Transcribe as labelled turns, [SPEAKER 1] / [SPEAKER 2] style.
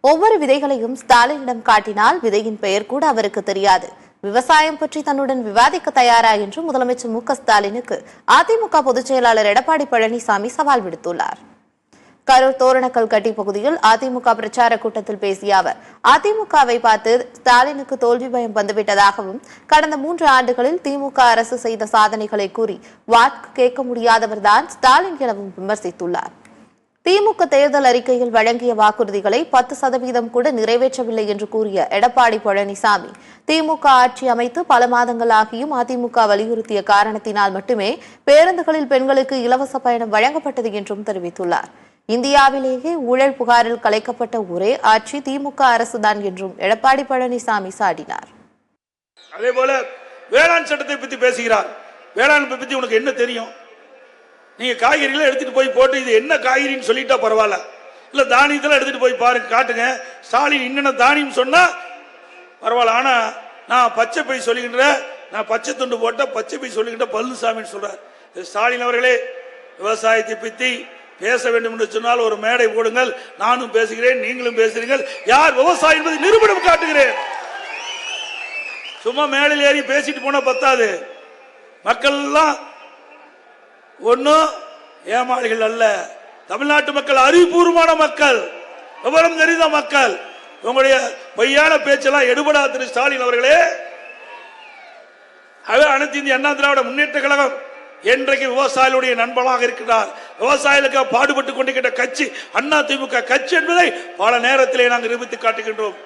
[SPEAKER 1] ஒவ்வொரு விதைகளையும் ஸ்டாலினிடம் காட்டினால் விதையின் பெயர் கூட அவருக்கு தெரியாது. விவசாயம் பற்றி தன்னுடன் விவாதிக்க தயாரா என்று முதலமைச்சர் மு க ஸ்டாலினுக்கு அதிமுக பொதுச் செயலாளர் எடப்பாடி பழனிசாமி சவால் விடுத்துள்ளார். கரூர் தோரணக்கல் கட்டி பகுதியில் அதிமுக பிரச்சார கூட்டத்தில் பேசிய அவர், அதிமுகவை பார்த்து ஸ்டாலினுக்கு தோல்வி பயம் வந்துவிட்டதாகவும், கடந்த 3 ஆண்டுகளில் திமுக அரசு செய்த சாதனைகளை கூறி வாக்கு கேட்க முடியாதவர்தான் ஸ்டாலின் எனவும் விமர்சித்துள்ளார். திமுக தேர்தல் அறிக்கையில் வழங்கிய வாக்குறுதிகளை 10% கூட நிறைவேற்றவில்லை என்று கூறிய எடப்பாடி பழனிசாமி, திமுக ஆட்சி அமைத்து பல மாதங்களாகியும் அதிமுக வலியுறுத்திய காரணத்தினால் மட்டுமே பேருந்துகளில் பெண்களுக்கு இலவச பயணம் வழங்கப்பட்டது என்றும் தெரிவித்துள்ளார். இந்தியாவிலேயே ஊழல் புகாரில் கலைக்கப்பட்ட ஒரே ஆட்சி திமுக அரசுதான் என்றும் எடப்பாடி பழனிசாமி சாடினார்.
[SPEAKER 2] அதேபோல வேளாண் சட்டத்தை பற்றி பேசுகிறார். வேளாண் பற்றி உனக்கு என்ன தெரியும்? நீங்க காய்கறிகளை எடுத்துட்டு போய் போட்டு இது என்ன காய்கறின்னு சொல்லிட்டா பரவாயில்ல, இல்ல தானியத்தில் எடுத்துட்டு போய் பாருங்க, காட்டுங்க, ஸ்டாலின் என்னென்ன தானியம் சொன்னா பரவாயில்ல. ஆனா நான் பச்சை பை சொல்லுகின்ற, நான் பச்சை துண்டு போட்ட பச்சை பை சொல்லுகின்ற பழனிசாமின்னு சொல்றார். ஸ்டாலின் அவர்களே, விவசாயத்தை பற்றி பேச வேண்டும் என்று சொன்னால் ஒரு மேடை போடுங்கள், நானும் பேசுகிறேன், நீங்களும் பேசுகிறீர்கள், யார் விவசாயம் என்பதை நிரூபணம் காட்டுகிறேன். சும்மா மேடையில் ஏறி பேசிட்டு போனா பத்தாது. மக்கள் எல்லாம் ஒன்னும் ஏமாளிகள் அல்ல. தமிழ்நாட்டு மக்கள் அறிவுபூர்வமான மக்கள், விவரம் தெரிந்த மக்கள். உங்களுடைய பொய்யான பேச்செல்லாம் எடுபடா திரு ஸ்டாலின் அவர்களே. அனைத்து இந்திய அண்ணா திராவிட முன்னேற்ற கழகம் என்றைக்கு விவசாயிகளுடைய நண்பனாக இருக்கிறார், விவசாயிகளுக்கு பாடுபட்டுக் கொண்டிருக்கின்ற கட்சி அண்ணா திமுக கட்சி என்பதை பல நேரத்திலே நாங்கள் நிரூபித்து காட்டுகின்றோம்.